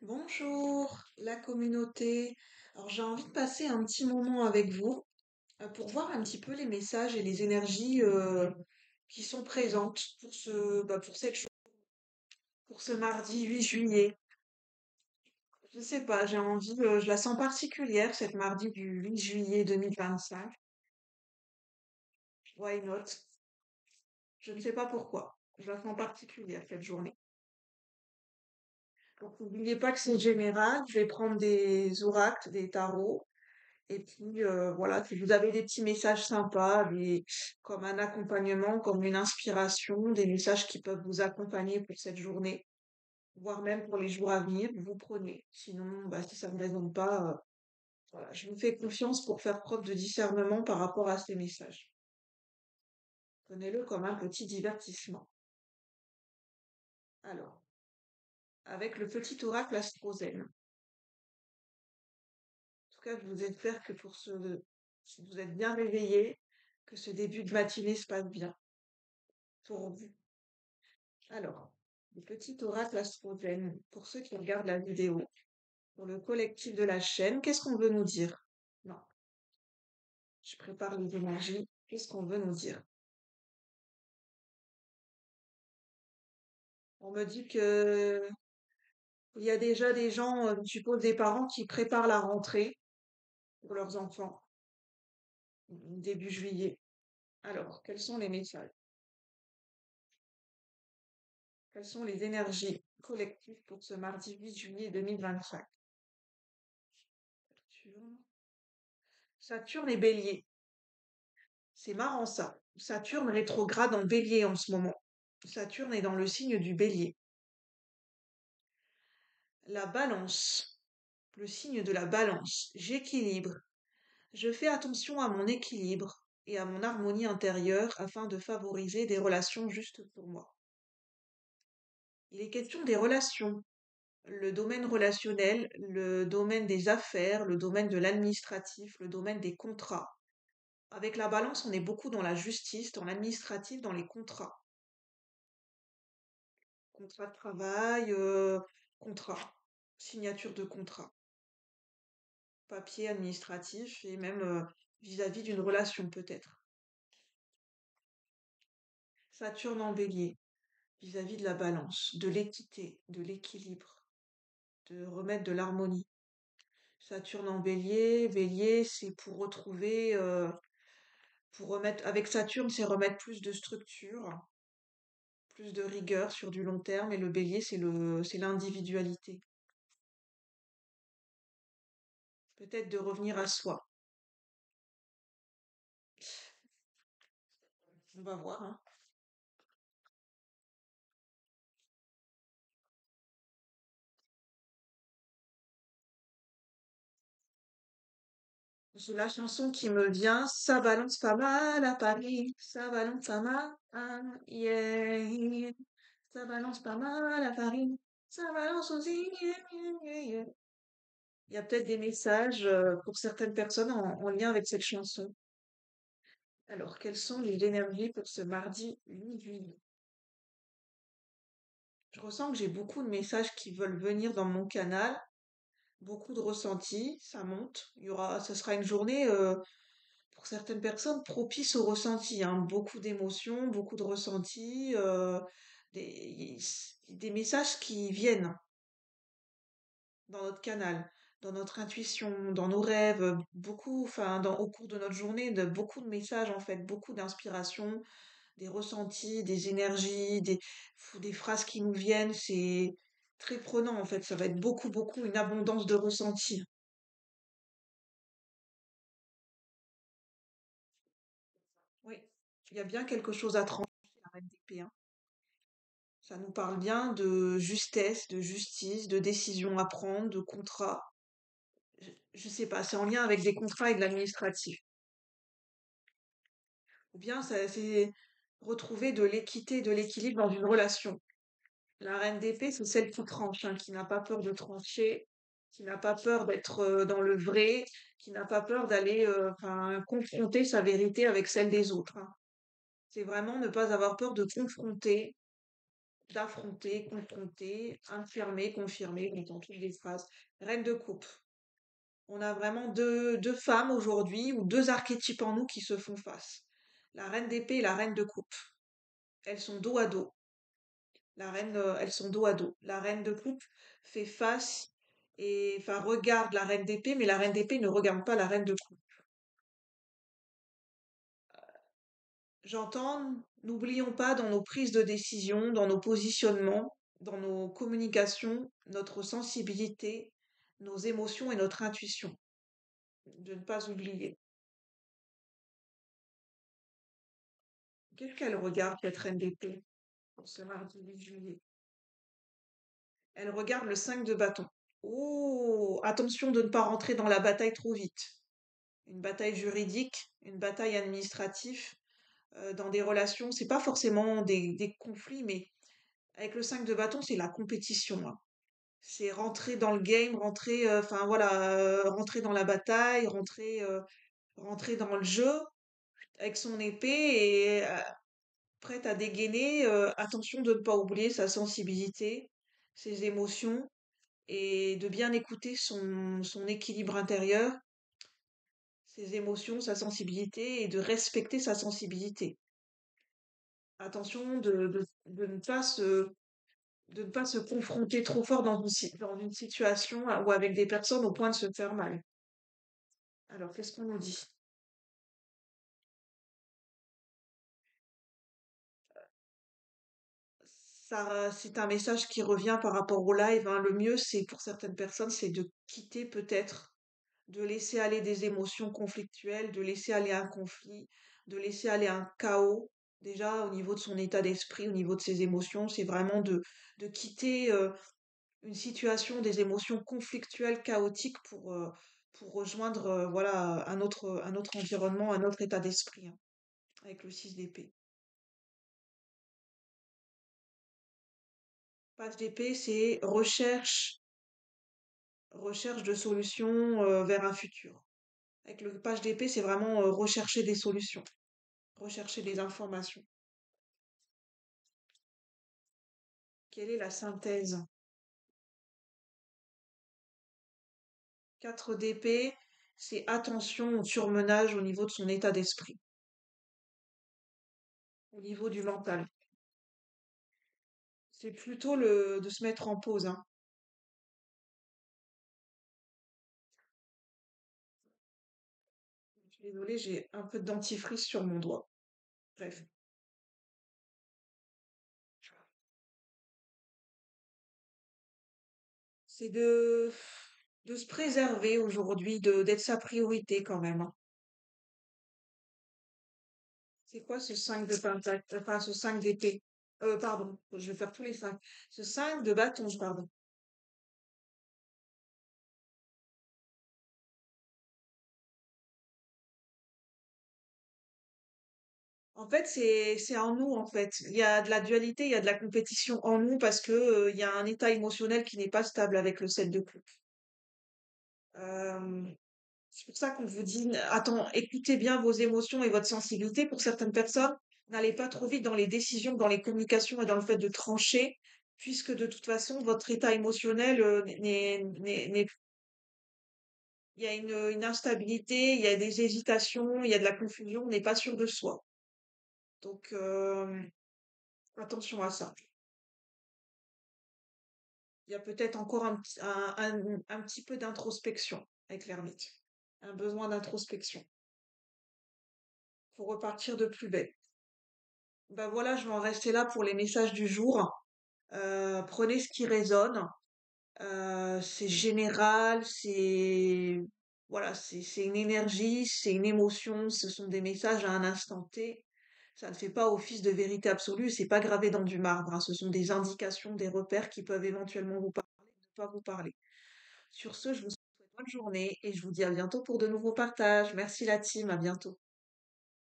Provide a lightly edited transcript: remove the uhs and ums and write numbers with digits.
Bonjour, la communauté. Alors j'ai envie de passer un petit moment avec vous pour voir un petit peu les messages et les énergies qui sont présentes pour pour ce mardi 8 juillet. Je sais pas, j'ai envie, je la sens particulière cette mardi du 8 juillet 2025. Why not? Je ne sais pas pourquoi. Je la sens particulière cette journée. Donc n'oubliez pas que c'est général. Je vais prendre des oracles, des tarots. Et puis voilà, si vous avez des petits messages sympas, comme un accompagnement, comme une inspiration, des messages qui peuvent vous accompagner pour cette journée, voire même pour les jours à venir, vous prenez. Sinon, bah, si ça ne résonne pas, voilà, je vous fais confiance pour faire preuve de discernement par rapport à ces messages. Prenez-le comme un petit divertissement. Alors, avec le petit oracle astrozène. En tout cas, je vous espère que si vous êtes bien réveillé, que ce début de matinée se passe bien pour vous. Alors, le petit oracle astrogène, pour ceux qui regardent la vidéo, pour le collectif de la chaîne, qu'est-ce qu'on veut nous dire? Non, je prépare les énergies. Qu'est-ce qu'on veut nous dire? On me dit que il y a déjà des gens, je suppose des parents qui préparent la rentrée pour leurs enfants, début juillet. Alors, quels sont les messages? Quelles sont les énergies collectives pour ce mardi 8 juillet 2025? Saturne. Saturne et Bélier. C'est marrant ça. Saturne rétrograde en Bélier en ce moment. Saturne est dans le signe du Bélier. La Balance. Le signe de la Balance. J'équilibre. Je fais attention à mon équilibre et à mon harmonie intérieure afin de favoriser des relations justes pour moi. Il est question des relations, le domaine relationnel, le domaine des affaires, le domaine de l'administratif, le domaine des contrats. Avec la balance, on est beaucoup dans la justice, dans l'administratif, dans les contrats. Contrat de travail, contrat, signature de contrat, papier administratif et même vis-à-vis d'une relation peut-être. Saturne en bélier, vis-à-vis de la balance, de l'équité, de l'équilibre, de remettre de l'harmonie. Saturne en bélier, bélier, c'est pour retrouver, pour remettre, avec Saturne, c'est remettre plus de structure, plus de rigueur sur du long terme, et le bélier, c'est l'individualité. Peut-être de revenir à soi. On va voir, hein. J'ai la chanson qui me vient, ça balance pas mal à Paris, ça balance pas mal, ah, yeah. Ça balance pas mal à Paris, ça balance aussi, yeah, yeah, yeah, yeah. Il y a peut-être des messages pour certaines personnes en lien avec cette chanson. Alors, quelles sont les énergies pour ce mardi 8 juillet? Je ressens que j'ai beaucoup de messages qui veulent venir dans mon canal, beaucoup de ressentis, ça monte. Ce sera une journée pour certaines personnes propice au ressenti, hein. Beaucoup d'émotions, beaucoup de ressentis, des, des messages qui viennent dans notre canal, dans notre intuition, dans nos rêves, beaucoup, enfin, au cours de notre journée, beaucoup de messages en fait, beaucoup d'inspiration, des ressentis, des énergies, des phrases qui nous viennent. C'est très prenant en fait. Ça va être beaucoup, beaucoup, une abondance de ressentis. Oui, il y a bien quelque chose à trancher, la reine d'épée, hein. Ça nous parle bien de justesse, de justice, de décision à prendre, de contrat. Je sais pas, c'est en lien avec des contrats et de l'administratif. Ou bien ça, c'est retrouver de l'équité, de l'équilibre dans une relation. La reine d'épée, c'est celle qui tranche, hein, qui n'a pas peur de trancher, qui n'a pas peur d'être dans le vrai, qui n'a pas peur d'aller enfin, confronter sa vérité avec celle des autres, hein. C'est vraiment ne pas avoir peur de confronter, d'affronter, confronter, infirmer, confirmer, j'entends toutes les phrases. Reine de coupe. On a vraiment deux femmes aujourd'hui, ou deux archétypes en nous qui se font face. La reine d'épée et la reine de coupe. Elles sont dos à dos. Elles sont dos à dos. La reine de coupe fait face et, enfin, regarde la reine d'épée, mais la reine d'épée ne regarde pas la reine de coupe. J'entends, n'oublions pas dans nos prises de décision, dans nos positionnements, dans nos communications, notre sensibilité, nos émotions et notre intuition. De ne pas oublier. Qu'est-ce qu'elle regarde, cette reine d'épée, pour ce mardi 8 juillet? Elle regarde le 5 de bâton. Oh, attention de ne pas rentrer dans la bataille trop vite. Une bataille juridique, une bataille administrative, dans des relations, c'est pas forcément des conflits, mais avec le 5 de bâton, c'est la compétition, hein. C'est rentrer dans le game, rentrer, enfin voilà, rentrer dans la bataille, rentrer dans le jeu avec son épée et prête à dégainer. Attention de ne pas oublier sa sensibilité, ses émotions et de bien écouter son équilibre intérieur, ses émotions, sa sensibilité et de respecter sa sensibilité. Attention de ne pas se confronter trop fort dans une situation ou avec des personnes au point de se faire mal. Alors, qu'est-ce qu'on nous dit? Ça, c'est un message qui revient par rapport au live, hein. Le mieux, c'est pour certaines personnes, c'est de quitter peut-être, de laisser aller des émotions conflictuelles, de laisser aller un conflit, de laisser aller un chaos. Déjà, au niveau de son état d'esprit, au niveau de ses émotions, c'est vraiment de quitter une situation, des émotions conflictuelles, chaotiques pour rejoindre voilà, un autre environnement, un autre état d'esprit, hein, avec le 6 d'épée. Page d'épée, c'est recherche de solutions vers un futur. Avec le page d'épée, c'est vraiment rechercher des solutions, rechercher des informations. Quelle est la synthèse? 4 d'épée, c'est attention au surmenage au niveau de son état d'esprit, au niveau du mental. C'est plutôt de se mettre en pause, hein. Je suis désolée, j'ai un peu de dentifrice sur mon doigt. Bref. C'est de se préserver aujourd'hui, d'être sa priorité quand même, hein. C'est quoi ce 5 de pentacle, enfin ce 5 d'épée? Pardon, je vais faire tous les 5. Ce 5 de bâton, pardon. En fait, c'est en nous, en fait. Il y a de la dualité, il y a de la compétition en nous parce que il y a un état émotionnel qui n'est pas stable avec le 7 de coupe. Euh, c'est pour ça qu'on vous dit, attends, écoutez bien vos émotions et votre sensibilité. Pour certaines personnes, n'allez pas trop vite dans les décisions, dans les communications et dans le fait de trancher, puisque de toute façon, votre état émotionnel il y a une instabilité, il y a des hésitations, il y a de la confusion, on n'est pas sûr de soi. Donc, attention à ça. Il y a peut-être encore un petit peu d'introspection avec l'ermite. Un besoin d'introspection pour repartir de plus belle. Ben voilà, je vais en rester là pour les messages du jour. Prenez ce qui résonne. C'est général, c'est voilà, c'est une énergie, c'est une émotion, ce sont des messages à un instant T. Ça ne fait pas office de vérité absolue, c'est pas gravé dans du marbre, hein. Ce sont des indications, des repères qui peuvent éventuellement vous parler, ne pas vous parler. Sur ce, je vous souhaite une bonne journée et je vous dis à bientôt pour de nouveaux partages. Merci la team, à bientôt.